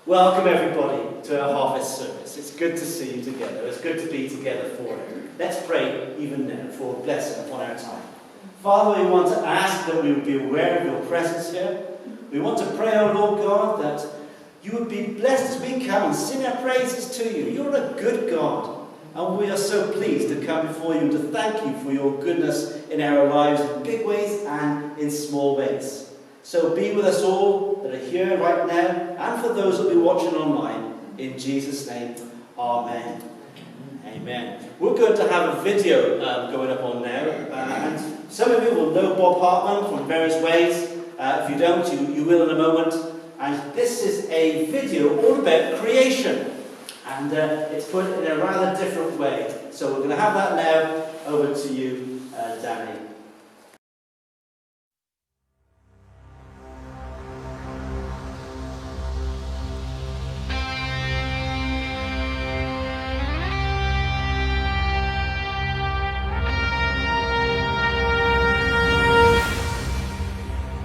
Welcome everybody to our harvest service. It's good to see you together. It's good to be together for it. Let's pray even now for a blessing upon our time. Father, we want to ask that we would be aware of your presence here. We want to pray, O Lord God, that you would be blessed as we come and sing our praises to you. You're a good God, and we are so pleased to come before you and to thank you for your goodness in our lives in big ways and in small ways. So be with us all that are here right now, and for those that will be watching online, in Jesus' name, Amen. Amen. We're going to have a video going up on now, and some of you will know Bob Hartman from various ways. If you don't, you will in a moment. And this is a video all about creation, and it's put in a rather different way. So we're going to have that now. Over to you, Danny.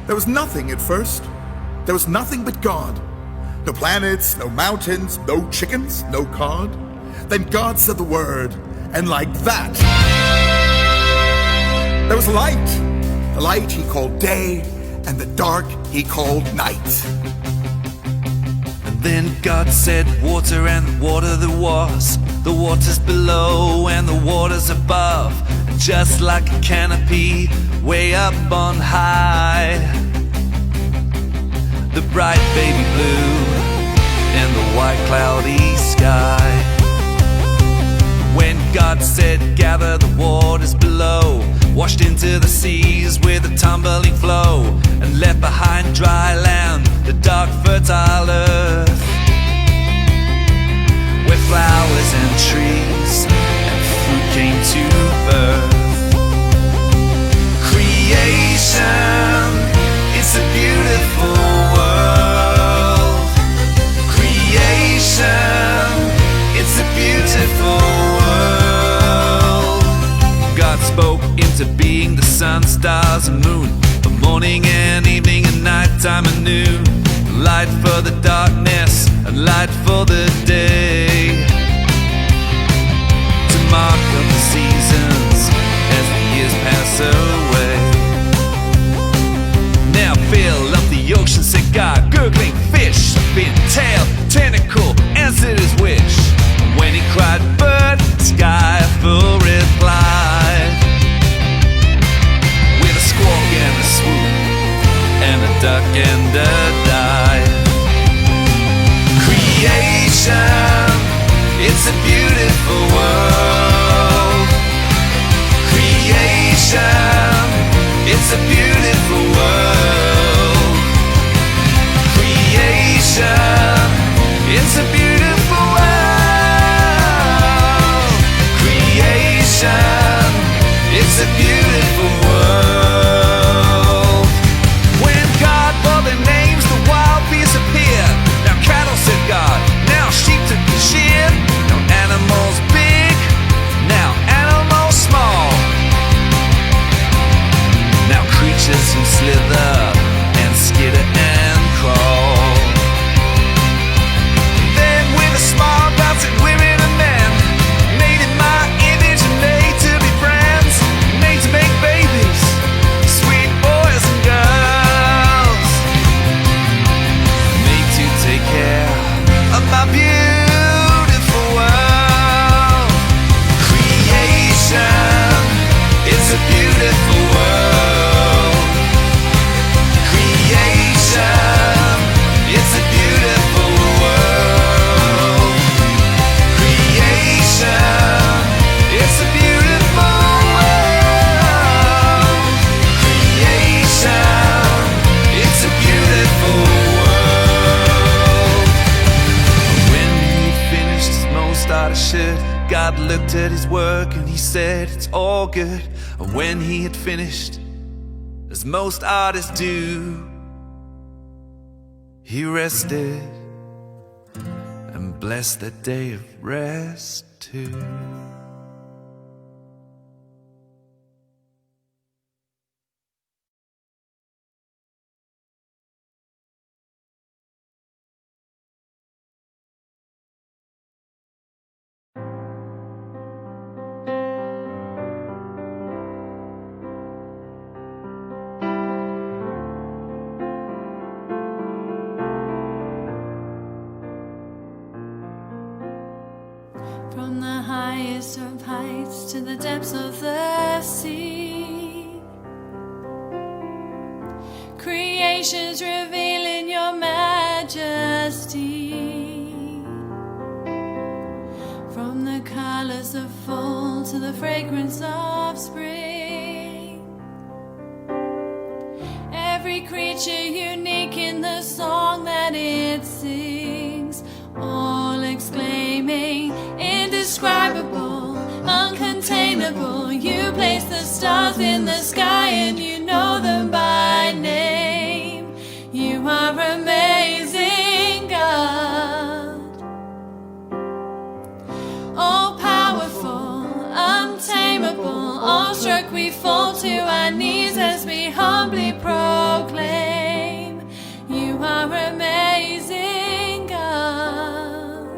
There was nothing at first. There was nothing but God. No planets, no mountains, no chickens, no cod. Then God said the word, and like that, there was light. The light he called day, and the dark he called night. And then God said water, and the water there was. The waters below and the waters above. And just like a canopy way up on high, the bright baby blue and the white cloudy sky. When God said gather the waters below, washed into the seas with a tumbling flow, and left behind dry land, the dark fertile earth, where flowers and trees and fruit came to birth. Creation, it's a beautiful world. Creation, it's a beautiful world. God spoke into being the sun, stars and moon, the morning and evening and nighttime and noon, light for the darkness and light for the day, to mark up the seasons as the years pass away. Now fill up the ocean, said God, gurgling fish, fin, tail, tentacle, answered his wish. When he cried bird, sky full reply, with a squawk and a swoop, and a duck and a dive. Creation, it's a beautiful world. Creation, it's a beautiful world. Creation, it's a beautiful world. Creation, it's a beautiful world. When God brought their names, the wild beasts appeared. Now cattle, said God, now sheep took the shear. Now animals big, now animals small. Now creatures who slither and skitter and crawl. Then with a small bounce and women and men, made in my image and made to be friends, made to make babies, sweet boys and girls, made to take care of my beautiful world. Creation, it's a beautiful world. Creation, it's a beautiful world. Creation, it's a beautiful world. Creation, it's a beautiful world. When he finished his most artist shit, God looked at his work and he said it's all good. And when he had finished, as most artists do, he rested and blessed that day of rest too. highest of heights to the depths of the sea. Creation's revealing your majesty. From the colors of fall to the fragrance of spring. Every creature unique in the song that it sings, all exclaiming, indescribable, uncontainable. You place the stars in the sky and you know them by name. You are amazing, God. All powerful, untamable, awestruck we fall to our knees as we humbly proclaim. You are amazing, God.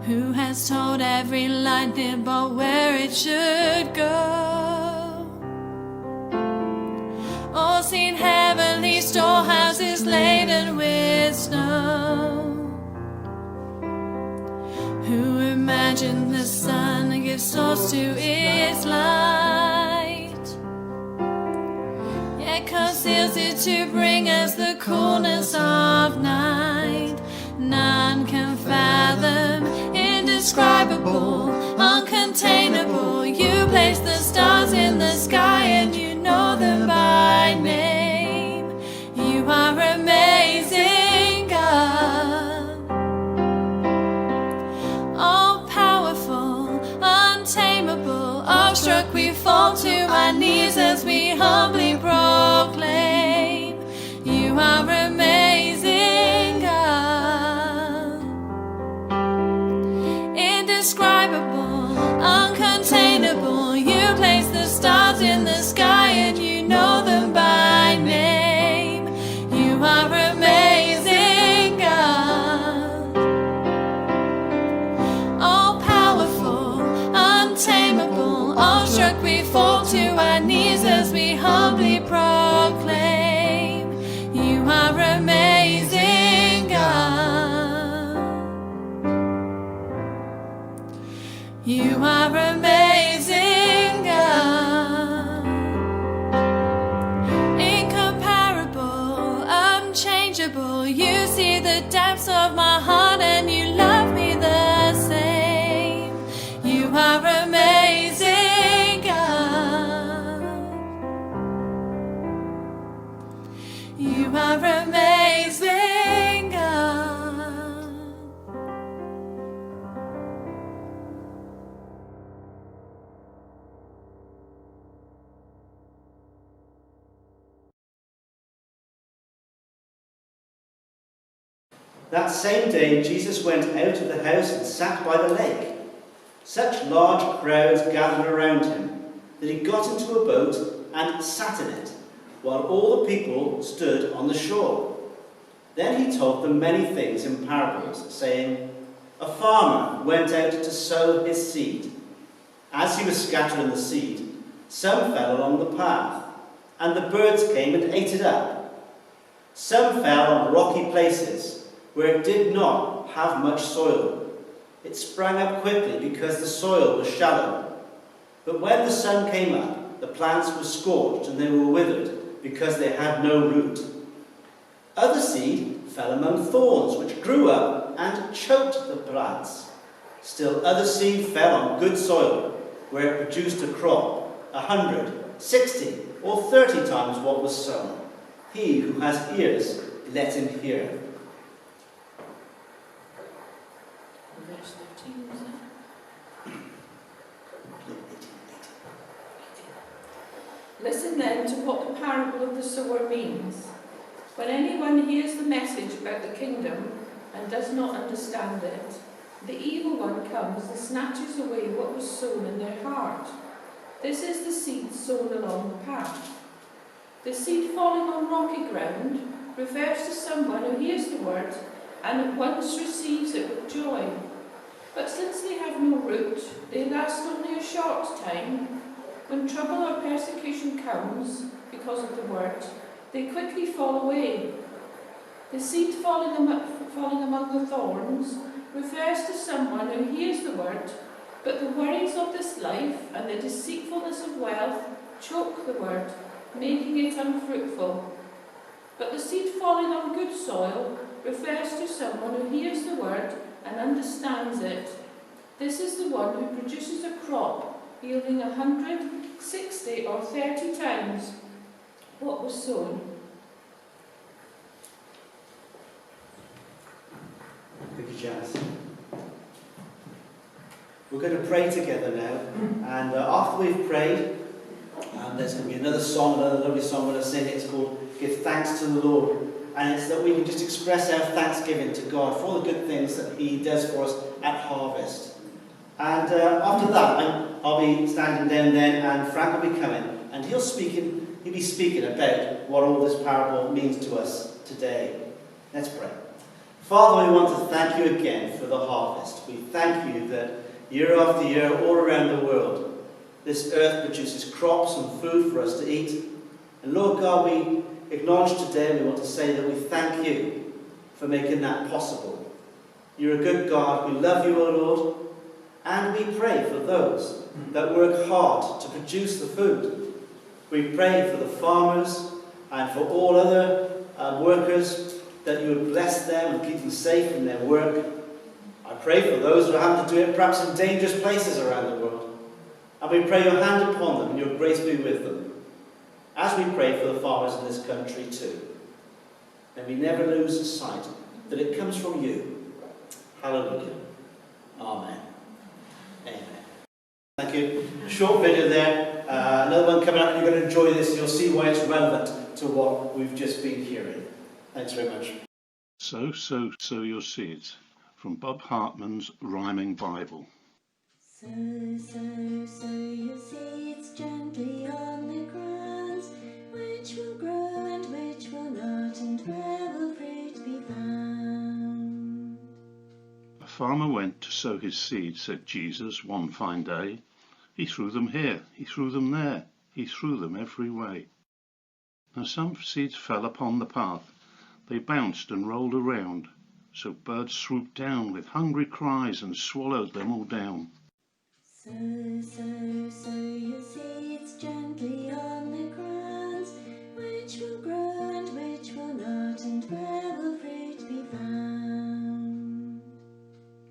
Who has told every lightning bolt where it should go? Or seen heavenly storehouses laden with snow? Who imagined the sun and gives source to its light, yet conceals it to bring us the coolness of night? None can fathom, indescribable, uncontainable. You place the stars in the sky and you know them by name. You are amazing, God. All powerful, untamable, awestruck we fall to our knees as we humbly proclaim. You are amazing, God. Indescribable, uncontainable. You place the stars in the sky and you know them by name. You are amazing, God. All powerful, untamable, awestruck we fall to our knees as we humbly proclaim. You are amazing, God. You are amazing, God. Incomparable, unchangeable. You see the depths of my heart and you love me the same. You are amazing, God. You are amazing, God. That same day Jesus went out of the house and sat by the lake. Such large crowds gathered around him that he got into a boat and sat in it, while all the people stood on the shore. Then he told them many things in parables, saying, A farmer went out to sow his seed. As he was scattering the seed, some fell along the path, and the birds came and ate it up. Some fell on rocky places, where it did not have much soil. It sprang up quickly because the soil was shallow. But when the sun came up, the plants were scorched and they were withered because they had no root. Other seed fell among thorns, which grew up and choked the plants. Still other seed fell on good soil, where it produced a crop, 100, 60, or 30 times what was sown. He who has ears, let him hear. Verse 13, is that? Listen then to what the parable of the sower means. When anyone hears the message about the kingdom and does not understand it, the evil one comes and snatches away what was sown in their heart. This is the seed sown along the path. The seed falling on rocky ground refers to someone who hears the word and at once receives it with joy. But since they have no root, they last only a short time. When trouble or persecution comes because of the word, they quickly fall away. The seed falling among the thorns refers to someone who hears the word, but the worries of this life and the deceitfulness of wealth choke the word, making it unfruitful. But the seed falling on good soil refers to someone who hears the word and understands it. This is the one who produces a crop yielding 100, 60 or 30 times what was sown. Thank you, Janice. We're going to pray together now, and after we've prayed, there's going to be another song, another lovely song we're going to sing. It's called Give Thanks to the Lord, and it's that we can just express our thanksgiving to God for all the good things that He does for us at Harvest. And after that, I'll be standing down then, and Frank will be coming, and he'll be speaking about what all this parable means to us today. Let's pray. Father, we want to thank you again for the harvest. We thank you that year after year, all around the world, this earth produces crops and food for us to eat. And Lord God, we acknowledge today, we want to say that we thank you for making that possible. You're a good God. We love you, O Lord. And we pray for those that work hard to produce the food. We pray for the farmers and for all other workers, that you would bless them and keep them safe in their work. I pray for those who are having to do it perhaps in dangerous places around the world. And we pray your hand upon them and your grace be with them. As we pray for the farmers in this country too. And we never lose sight that it comes from you. Hallelujah. Amen. Amen. Thank you. Short video there. Another one coming up. You're going to enjoy this. You'll see why it's relevant to what we've just been hearing. Thanks very much. Sow your seeds, from Bob Hartman's Rhyming Bible. Sow your seeds gently on the ground, which will grow and which will not, and where will fruit be found? A farmer went to sow his seed, said Jesus, one fine day. He threw them here, he threw them there, he threw them every way. Now some seeds fell upon the path. They bounced and rolled around, so birds swooped down with hungry cries and swallowed them all down. Sow your seeds gently on the ground, which will grow and which will not, and where will fruit be found?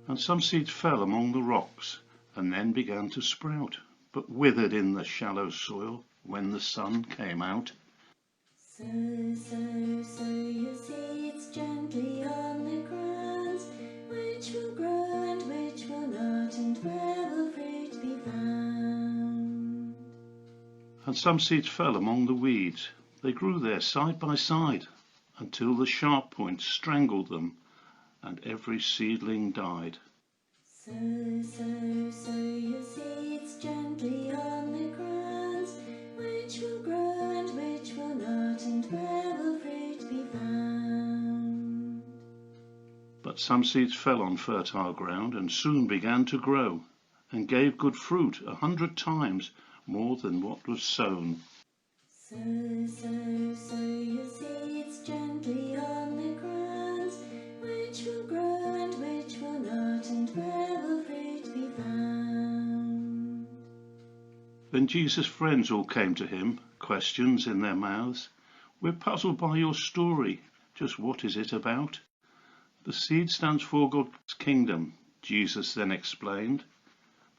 And some seeds fell among the rocks, and then began to sprout, but withered in the shallow soil when the sun came out. Sow your seeds gently on the ground, which will grow and which will not, and where will fruit be found? And some seeds fell among the weeds. They grew there side by side, until the sharp points strangled them, and every seedling died. Sow your seeds gently on the ground, which will grow and which will not, and where will fruit be found? But some seeds fell on fertile ground, and soon began to grow, and gave good fruit 100 times more than what was sown. Sow your seeds gently on the ground, which will grow and which will not, and where will fruit be found? Then Jesus' friends all came to him, questions in their mouths. We're puzzled by your story. Just what is it about? The seed stands for God's kingdom, Jesus then explained.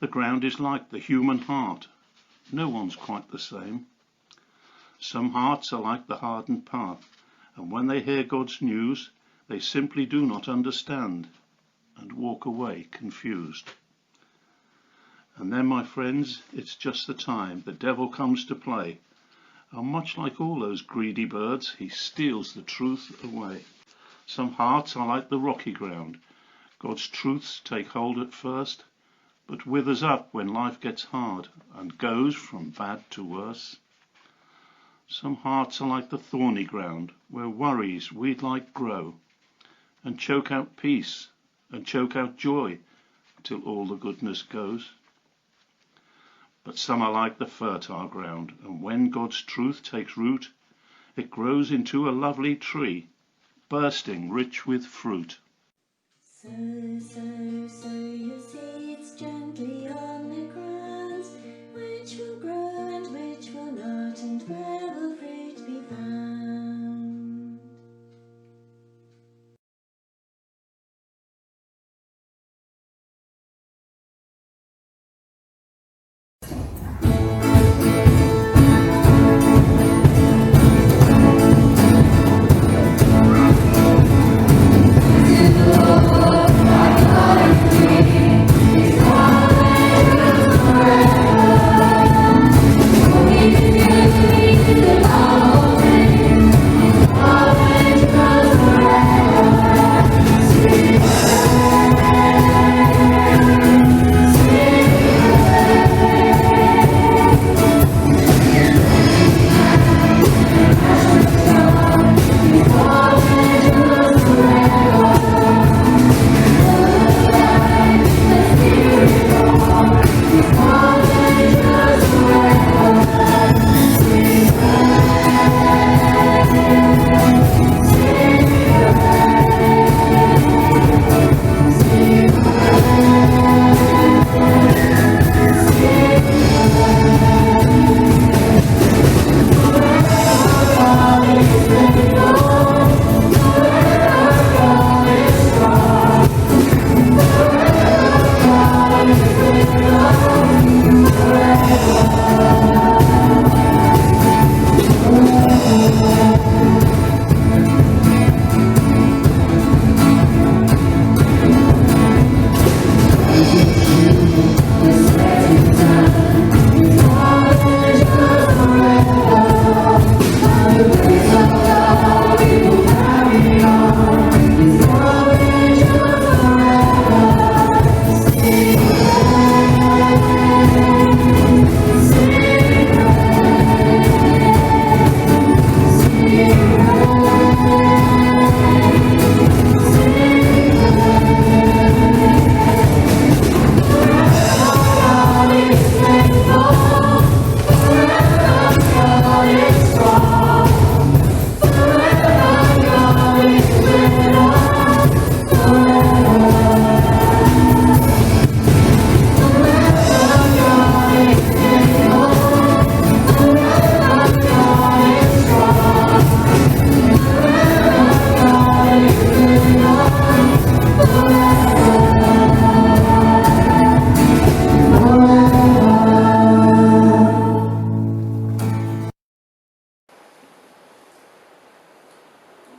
The ground is like the human heart. No one's quite the same. Some hearts are like the hardened path, and when they hear God's news, they simply do not understand and walk away confused. And then, my friends, it's just the time the devil comes to play. And much like all those greedy birds, he steals the truth away. Some hearts are like the rocky ground. God's truths take hold at first, but withers up when life gets hard and goes from bad to worse. Some hearts are like the thorny ground, where worries weed-like grow, and choke out peace and choke out joy till all the goodness goes. But some are like the fertile ground, and when God's truth takes root, it grows into a lovely tree, bursting rich with fruit. Sow Sow your seeds gently on the ground, which will grow and which will not, and where will fruit be found?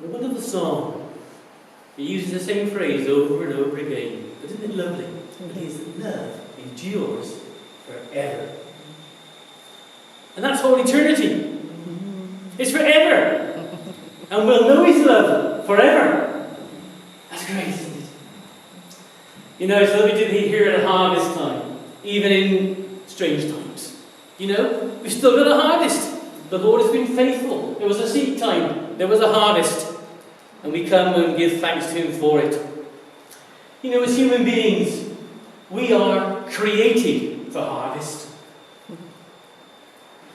A wonderful song. It uses the same phrase over and over again. But isn't it lovely? His love endures forever. And that's whole eternity. It's forever. And we'll know His love forever. That's great, isn't it? You know, it's lovely to be here at harvest time, even in strange times. You know, we've still got a harvest. The Lord has been faithful. There was a seed time. There was a harvest. And we come and give thanks to Him for it. You know, as human beings, we are created for harvest.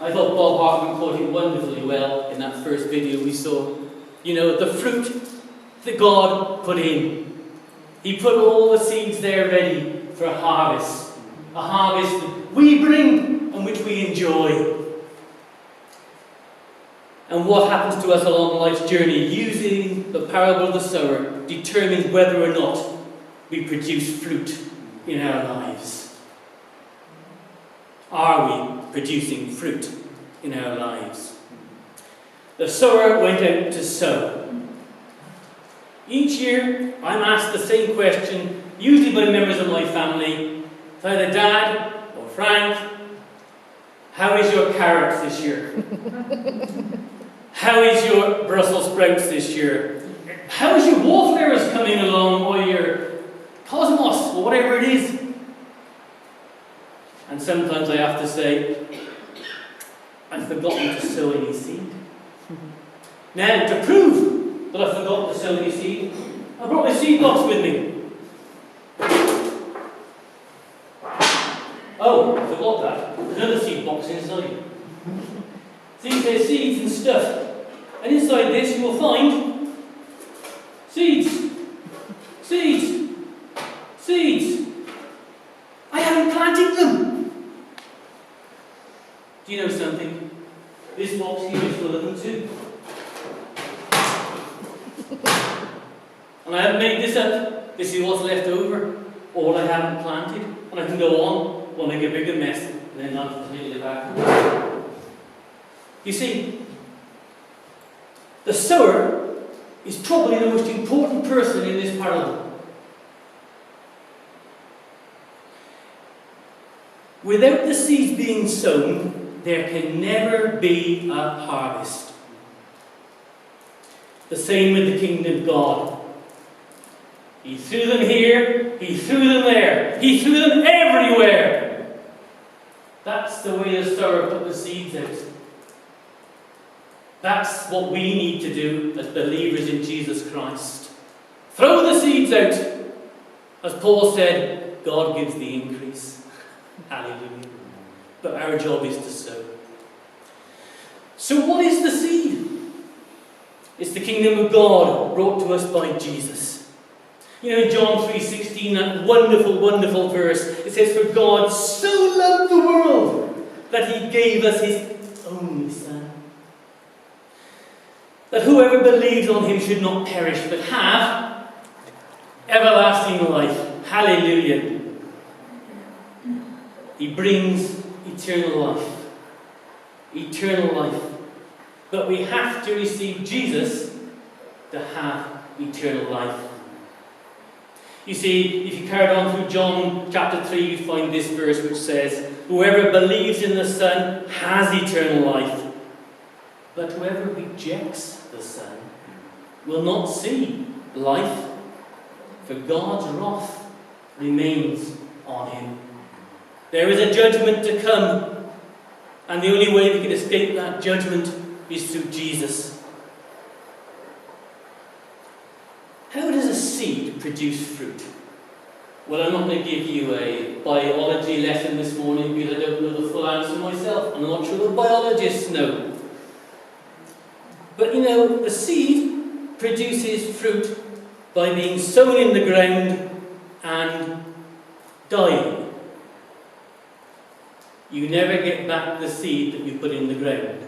I thought Bob Hartman put it wonderfully well in that first video we saw. You know, the fruit that God put in. He put all the seeds there ready for a harvest. A harvest that we bring and which we enjoy. And what happens to us along life's journey, using the parable of the sower, determines whether or not we produce fruit in our lives. Are we producing fruit in our lives? The sower went out to sow. Each year, I'm asked the same question, usually by members of my family, either Dad or Frank, how is your carrots this year? How is your Brussels sprouts this year? How is your wallflowers coming along, or your cosmos, or whatever it is? And sometimes I have to say, I've forgotten to sow any seed. Now, to prove that I've forgotten to sow any seed, I brought my seed box with me. Oh, I forgot that. There's another seed box inside. See, there's seeds and stuff. And inside this you will find seeds. Seeds. am planting them. Do you know something? This box here is full of them too. And I haven't made this up. This is what's left over, or what I haven't planted. And I can go on, we'll make a bigger mess, and then I'll completely back. You see, the sower is probably the most important person in this parable. Without the seeds being sown, there can never be a harvest. The same with the kingdom of God. He threw them here, he threw them there, he threw them everywhere. That's the way the sower put the seeds out. That's what we need to do as believers in Jesus Christ. Throw the seeds out. As Paul said, God gives the increase. Hallelujah. But our job is to sow. So what is the seed? It's the kingdom of God brought to us by Jesus. You know, in John 3:16, that wonderful, wonderful verse, it says, "For God so loved the world that he gave us his only Son, that whoever believes on him should not perish, but have everlasting life." Hallelujah. He brings eternal life. Eternal life. But we have to receive Jesus to have eternal life. You see, if you carry on through John chapter 3, you find this verse which says, "Whoever believes in the Son has eternal life. But whoever rejects the Son will not see life, for God's wrath remains on him." There is a judgment to come, and the only way we can escape that judgment is through Jesus. How does a seed produce fruit? Well, I'm not going to give you a biology lesson this morning because I don't know the full answer myself. I'm not sure the biologists know. But you know, the seed produces fruit by being sown in the ground and dying. You never get back the seed that you put in the ground.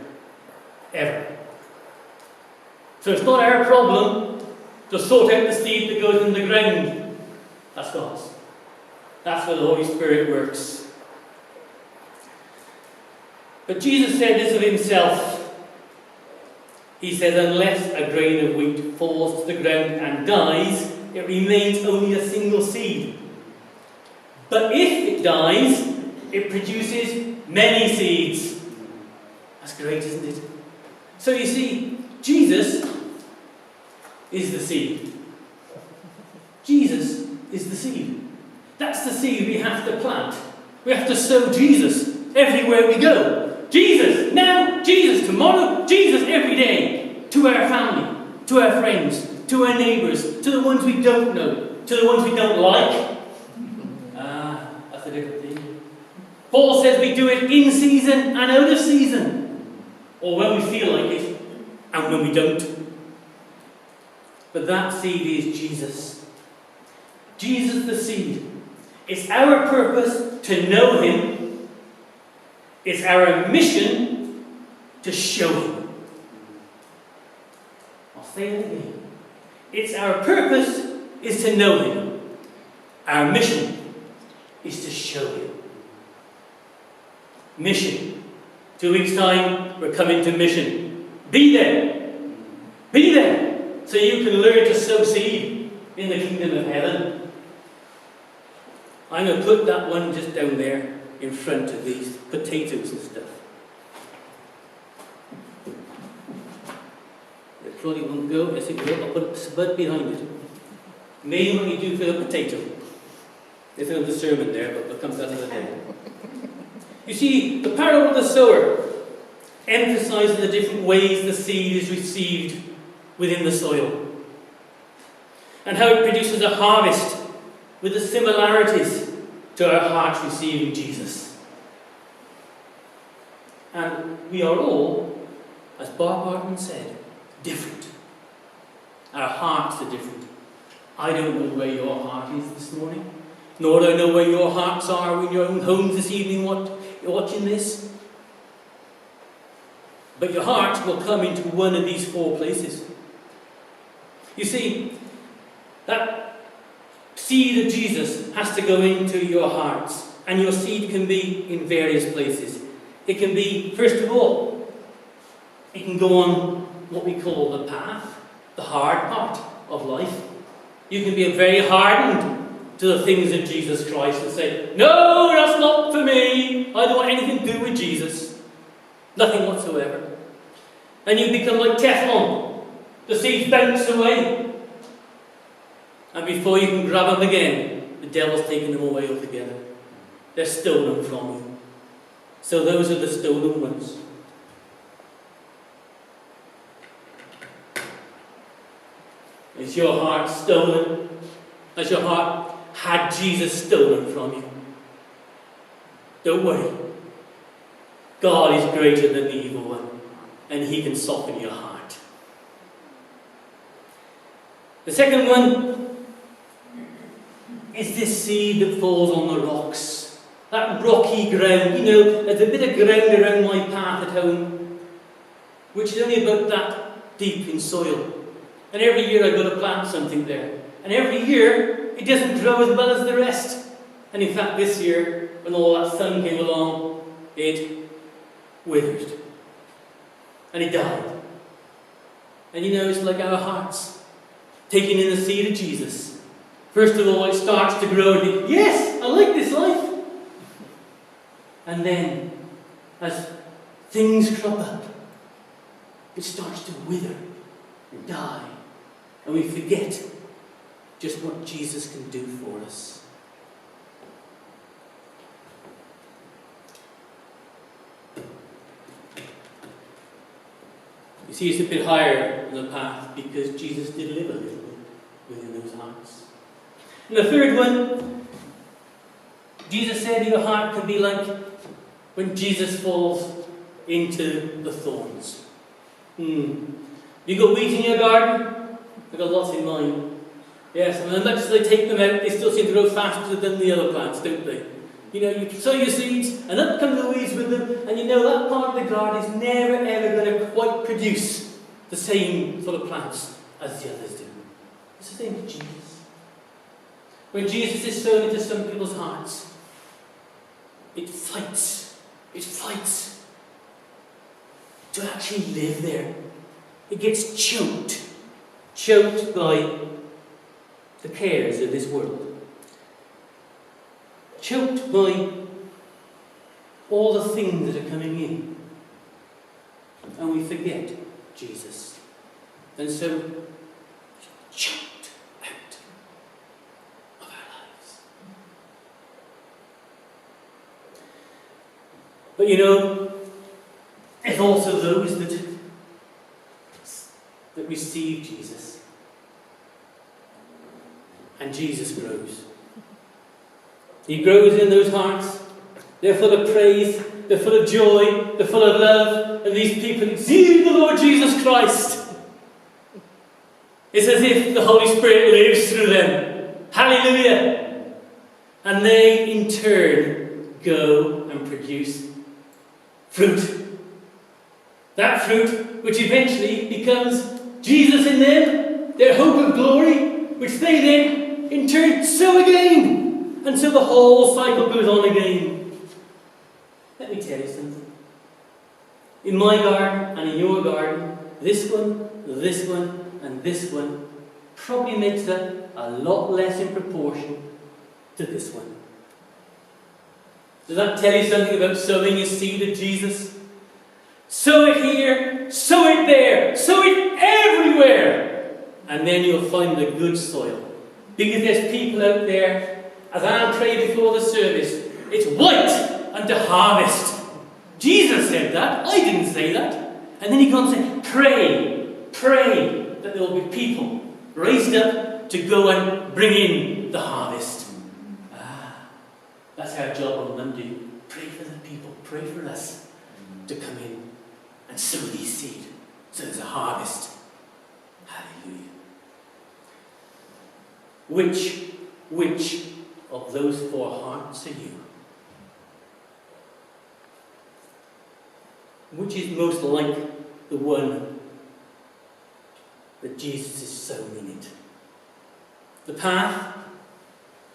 Ever. So it's not our problem to sort out the seed that goes in the ground. That's God's. That's where the Holy Spirit works. But Jesus said this of himself. He said, "Unless a grain of wheat falls to the ground and dies, it remains only a single seed. But if it dies, it produces many seeds." That's great, isn't it? So you see, Jesus is the seed. Jesus is the seed. That's the seed we have to plant. We have to sow Jesus everywhere we go. Jesus now, Jesus tomorrow, Jesus every day. To our family, to our friends, to our neighbours, to the ones we don't know, to the ones we don't like. That's a different thing. Paul says we do it in season and out of season. Or when we feel like it, and when we don't. But that seed is Jesus. Jesus the seed. It's our purpose to know him. It's our mission to show him. I'll say it again. It's our purpose is to know him. Our mission is to show him. Mission. 2 weeks' time, we're coming to mission. Be there. Be there. So you can learn to sow seed in the kingdom of heaven. I'm going to put that one just down there in front of these potatoes and stuff. It probably won't go. Yes, it will. I'll put a spud behind it. Maybe what you do for the potato. There's another sermon there, but we'll come to that another day. You see, the parable of the sower emphasizes the different ways the seed is received within the soil, and how it produces a harvest with the similarities to our hearts receiving Jesus. And we are all, as Hartman said, different. Our hearts are different. I don't know where your heart is this morning. Nor do I know where your hearts are in your own homes this evening, you're watching this. But your heart will come into one of these 4 places. You see, that seed of Jesus has to go into your hearts. And your seed can be in various places. It can be, first of all, it can go on what we call the path, the hard part of life. You can be very hardened to the things of Jesus Christ and say, no, that's not for me. I don't want anything to do with Jesus. Nothing whatsoever. And you become like Teflon. The seeds bounce away. And before you can grab them again, the devil's taken them away altogether. They're stolen from you. So those are the stolen ones. Is your heart stolen? Has your heart had Jesus stolen from you? Don't worry. God is greater than the evil one, and he can soften your heart. The second one is this seed that falls on the rocks. That rocky ground. You know, there's a bit of ground around my path at home, which is only about that deep in soil. And every year I've got to plant something there. And every year, it doesn't grow as well as the rest. And in fact, this year, when all that sun came along, it withered. And it died. And you know, it's like our hearts, taking in the seed of Jesus. First of all, it starts to grow and think, yes, I like this life. And then, as things crop up, it starts to wither and die. And we forget just what Jesus can do for us. You see, it's a bit higher on the path because Jesus did live a little bit within those hearts. And the third one, Jesus said your heart can be like when Jesus falls into the thorns. You got weeds in your garden? I've got lots in mine. Yes, and as much as they take them out, they still seem to grow faster than the other plants, don't they? You know, you sow your seeds, and up come the weeds with them, and you know that part of the garden is never ever going to quite produce the same sort of plants as the others do. It's the same with Jesus. When Jesus is sown into some people's hearts, it fights to actually live there. It gets choked by the cares of this world. Choked by all the things that are coming in. And we forget Jesus. And so, choked out of our lives. But you know, there's also those that receive Jesus. And Jesus grows. He grows in those hearts. They're full of praise, they're full of joy, they're full of love, and these people see the Lord Jesus Christ. It's as if the Holy Spirit lives through them. Hallelujah! And they, in turn, go and produce fruit. That fruit, which eventually becomes Jesus in them, their hope of glory, which they then, in turn, sow again, until the whole cycle goes on again. Let me tell you something. In my garden and in your garden, this one, and this one probably makes up a lot less in proportion to this one. Does that tell you something about sowing a seed of Jesus? Sow it here, sow it there, sow it everywhere. And then you'll find the good soil. Because there's people out there, as Anne prayed before the service, it's white unto harvest. Jesus said that, I didn't say that. And then he goes and said, pray that there will be people raised up to go and bring in the harvest. That's our job on Monday. Pray for the people, pray for us to come in and sow these seed so there's a harvest. Hallelujah. Which of those 4 hearts are you? Which is most like the one that Jesus is sown in it? The path,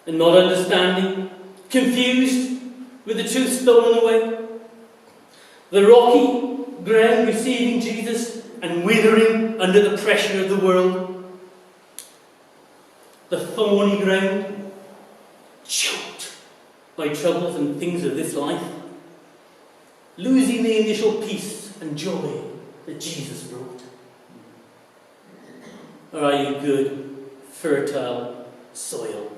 and not understanding, confused with the truth stolen away. The rocky ground receiving Jesus and withering under the pressure of the world. The thorny ground, choked by troubles and things of this life, losing the initial peace and joy that Jesus brought. Or are you good, fertile soil,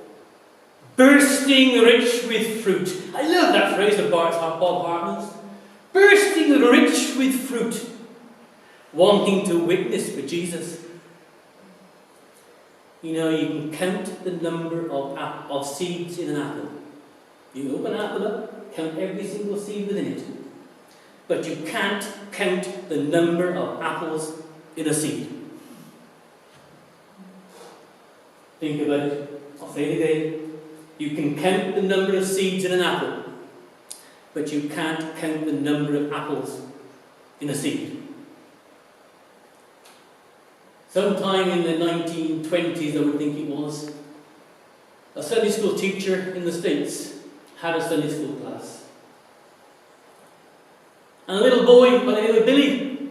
bursting rich with fruit? I love that phrase of Bob Hartman's. Bursting rich with fruit, wanting to witness for Jesus. You know, you can count the number of seeds in an apple. You can open an apple up, count every single seed within it. But you can't count the number of apples in a seed. Think about it. I'll say it again. You can count the number of seeds in an apple, but you can't count the number of apples in a seed. Sometime in the 1920s, I would think it was, a Sunday school teacher in the States had a Sunday school class. And a little boy by the name of Billy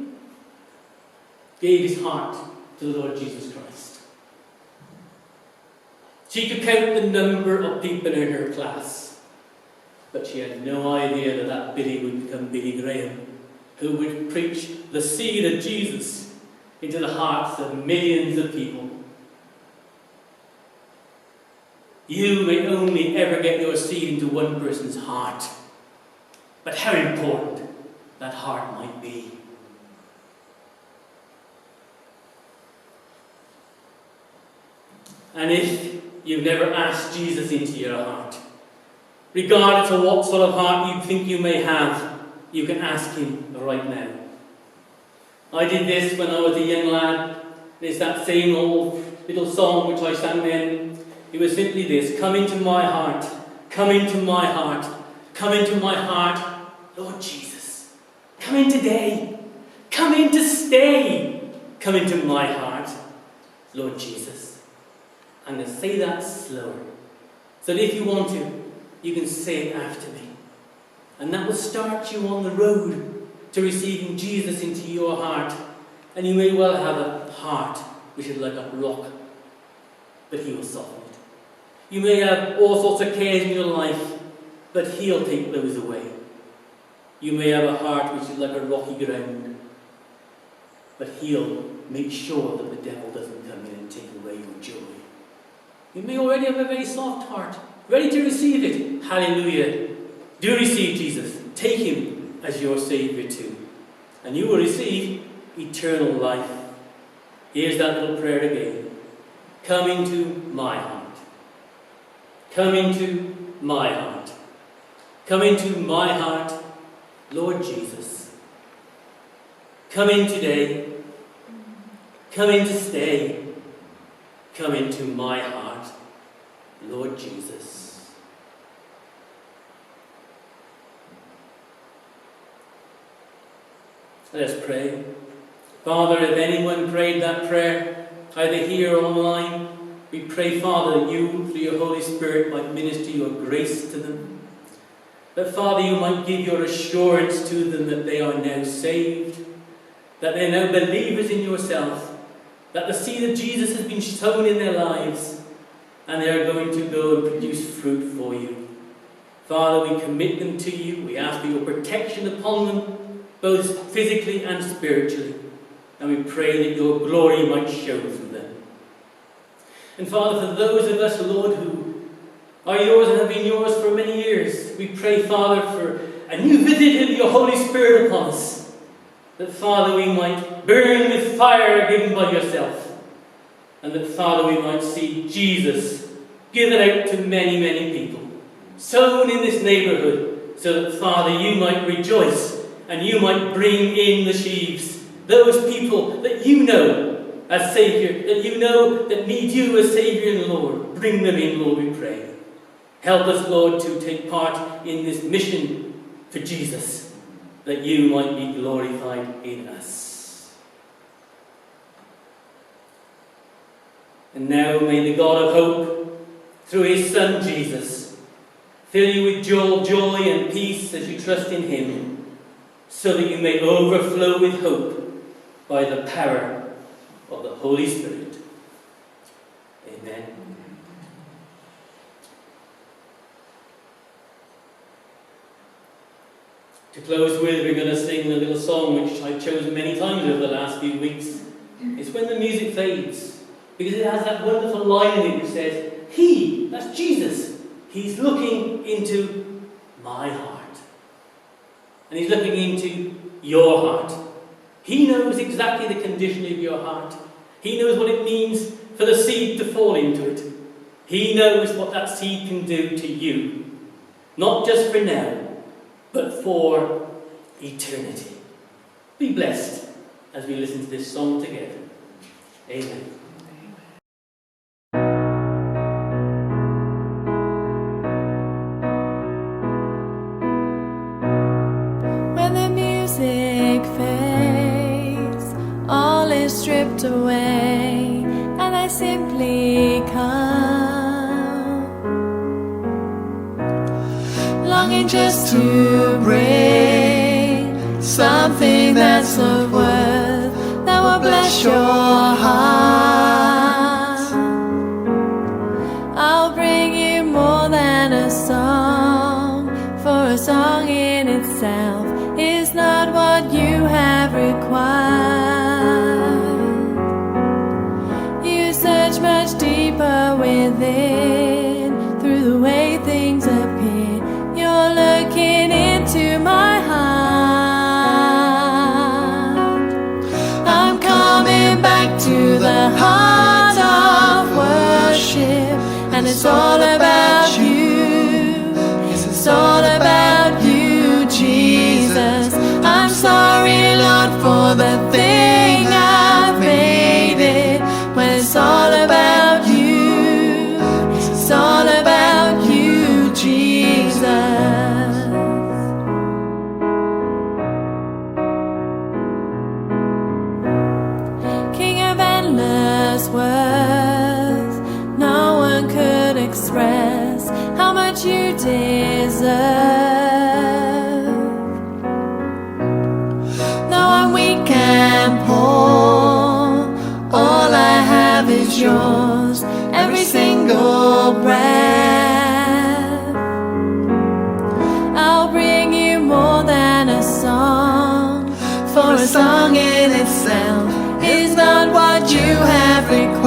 gave his heart to the Lord Jesus Christ. She could count the number of people in her class, but she had no idea that that Billy would become Billy Graham, who would preach the seed of Jesus into the hearts of millions of people. You may only ever get your seed into one person's heart, but how important that heart might be. And if you've never asked Jesus into your heart, regardless of what sort of heart you think you may have, you can ask him right now. I did this when I was a young lad. There's that same old little song which I sang then. It was simply this: come into my heart, come into my heart, come into my heart, Lord Jesus. Come in today, come in to stay, come into my heart, Lord Jesus. I'm going to say that slower, so that if you want to, you can say it after me. And that will start you on the road to receiving Jesus into your heart. And you may well have a heart which is like a rock, but he will soften it. You may have all sorts of cares in your life, but he'll take those away. You may have a heart which is like a rocky ground, but he'll make sure that the devil doesn't come in and take away your joy. You may already have a very soft heart, ready to receive it. Hallelujah. Do receive Jesus. Take him as your Saviour too. And you will receive eternal life. Here's that little prayer again. Come into my heart. Come into my heart. Come into my heart, Lord Jesus. Come in today. Come in to stay. Come into my heart, Lord Jesus. Let us pray. Father, if anyone prayed that prayer, either here or online, we pray, Father, that you, through your Holy Spirit, might minister your grace to them. That, Father, you might give your assurance to them that they are now saved, that they are now believers in yourself, that the seed of Jesus has been sown in their lives, and they are going to go and produce fruit for you. Father, we commit them to you. We ask for your protection upon them, both physically and spiritually. And we pray that your glory might show through them. And Father, for those of us, Lord, who are yours and have been yours for many years, we pray, Father, for a new visit of your Holy Spirit upon us. That, Father, we might burn with fire given by yourself. And that, Father, we might see Jesus given out to many, many people, sown in this neighbourhood, so that, Father, you might rejoice and you might bring in the sheaves, those people that you know as Saviour, that you know that need you as Saviour and Lord. Bring them in, Lord, we pray. Help us, Lord, to take part in this mission for Jesus, that you might be glorified in us. And now may the God of hope, through his Son Jesus, fill you with joy and peace as you trust in him, so that you may overflow with hope by the power of the Holy Spirit. Amen. To close with, we're going to sing a little song which I've chosen many times over the last few weeks. It's When the Music Fades, because it has that wonderful line in it which says, He, that's Jesus, he's looking into my heart. And he's looking into your heart. He knows exactly the condition of your heart. He knows what it means for the seed to fall into it. He knows what that seed can do to you. Not just for now, but for eternity. Be blessed as we listen to this song together. Amen. When the music fades, all is stripped away, and I simply come, longing just to bring something that's of worth that will bless your heart. I'll bring you more than a song, for a song in itself is not what you have required. You search much deeper within, through the way things appear. You're looking into my heart. I'm coming back to the heart of worship, and it's all about you. It's all about you, Jesus. I'm sorry, Lord, for the thing I've made it. When it's all about you, it's all about you, Jesus. King of endless worth, no one could express how much you deserve. Though I'm weak and poor, all I have is yours, every single breath. I'll bring you more than a song, for a song in itself is not what you have required.